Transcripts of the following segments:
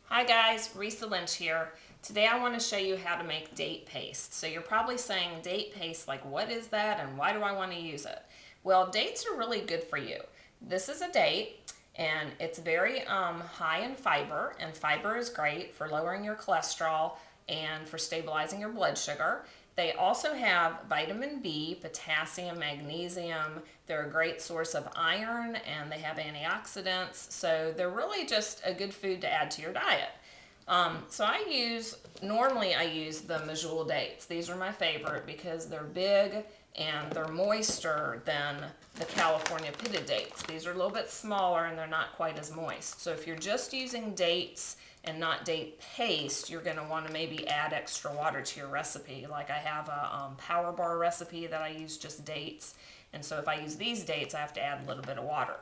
Hi guys, Risa Lynch here. Today I want to show you how to make date paste. So you're probably saying date paste, like what is that and why do I want to use it? Well, dates are really good for you. This is a date and it's very high in fiber, and fiber is great for lowering your cholesterol and for stabilizing your blood sugar. They also have vitamin B, potassium, magnesium. They're a great source of iron and they have antioxidants. So they're really just a good food to add to your diet. Normally I use the Medjool dates. These are my favorite because they're big and they're moister than the California pitted dates. These are a little bit smaller and they're not quite as moist. So if you're just using dates and not date paste, you're going to want to maybe add extra water to your recipe. Like I have a power bar recipe that I use just dates, and so if I use these dates I have to add a little bit of water.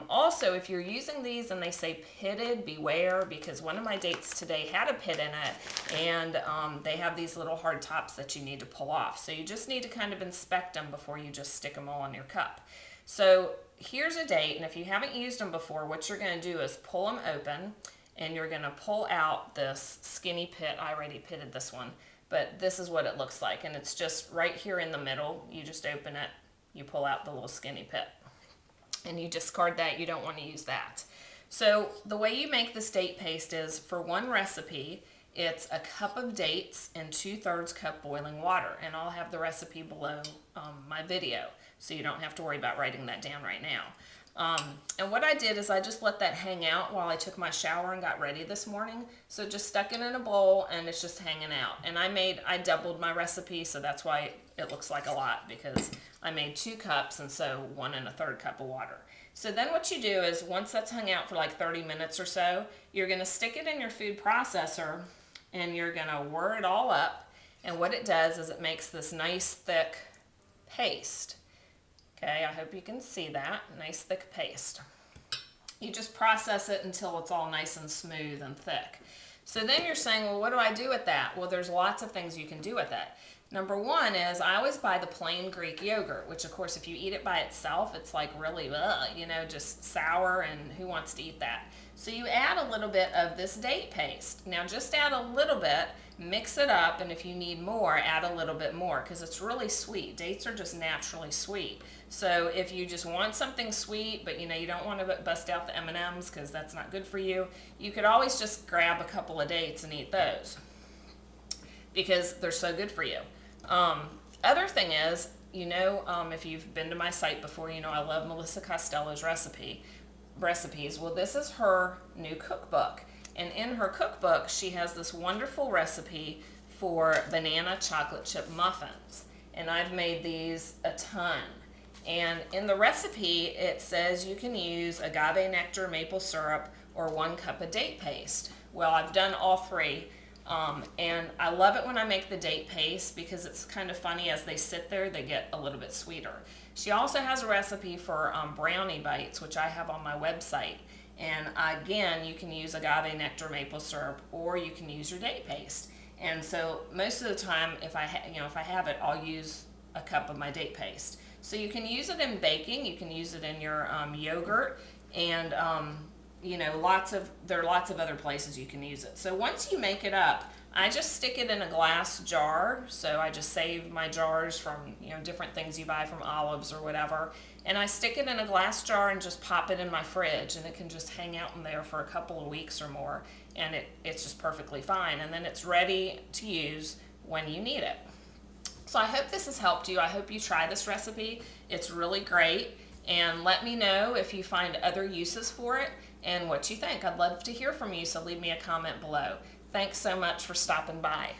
Also, if you're using these and they say pitted, beware, because one of my dates today had a pit in it, and they have these little hard tops that you need to pull off. So you just need to kind of inspect them before you just stick them all in your cup. So here's a date, and if you haven't used them before, what you're going to do is pull them open, and you're going to pull out this skinny pit. I already pitted this one, but this is what it looks like, and it's just right here in the middle. You just open it, you pull out the little skinny pit, and you discard that. You don't want to use that. So the way you make this date paste is, for one recipe, it's a cup of dates and 2/3 cup boiling water, and I'll have the recipe below my video, so you don't have to worry about writing that down right now. And what I did is I just let that hang out while I took my shower and got ready this morning. So just stuck it in a bowl and it's just hanging out. And I doubled my recipe, so that's why it looks like a lot, because I made 2 cups, and so 1 1/3 cup of water. So then what you do is, once that's hung out for like 30 minutes or so, you're gonna stick it in your food processor and you're gonna whir it all up. And what it does is it makes this nice thick paste. Okay, I hope you can see that. Nice thick paste. You just process it until it's all nice and smooth and thick. So then you're saying, well, what do I do with that? Well, there's lots of things you can do with it. Number one is, I always buy the plain Greek yogurt, which of course if you eat it by itself, it's like really, just sour, and who wants to eat that? So you add a little bit of this date paste. Now just add a little bit, mix it up, and if you need more, add a little bit more, because it's really sweet. Dates are just naturally sweet. So if you just want something sweet, but you don't want to bust out the M&Ms because that's not good for you, you could always just grab a couple of dates and eat those, because they're so good for you. Other thing is, if you've been to my site before, I love Melissa Costello's recipes. Well, this is her new cookbook. And in her cookbook, she has this wonderful recipe for banana chocolate chip muffins. And I've made these a ton. And in the recipe, it says you can use agave nectar, maple syrup, or 1 cup of date paste. Well, I've done all 3. And I love it when I make the date paste, because it's kind of funny, as they sit there, they get a little bit sweeter. She also has a recipe for brownie bites, which I have on my website. And again, you can use agave nectar, maple syrup, or you can use your date paste. And so most of the time, if I have it, I'll use a cup of my date paste. So you can use it in baking, you can use it in your yogurt, and there are lots of other places you can use it. So once you make it up, I just stick it in a glass jar. So I just save my jars from different things you buy from Olives or whatever, and I stick it in a glass jar and just pop it in my fridge, and it can just hang out in there for a couple of weeks or more, and it's just perfectly fine, and then it's ready to use when you need it. So I hope this has helped you. I hope you try this recipe. It's really great, and let me know if you find other uses for it and what you think. I'd love to hear from you, so leave me a comment below. Thanks so much for stopping by.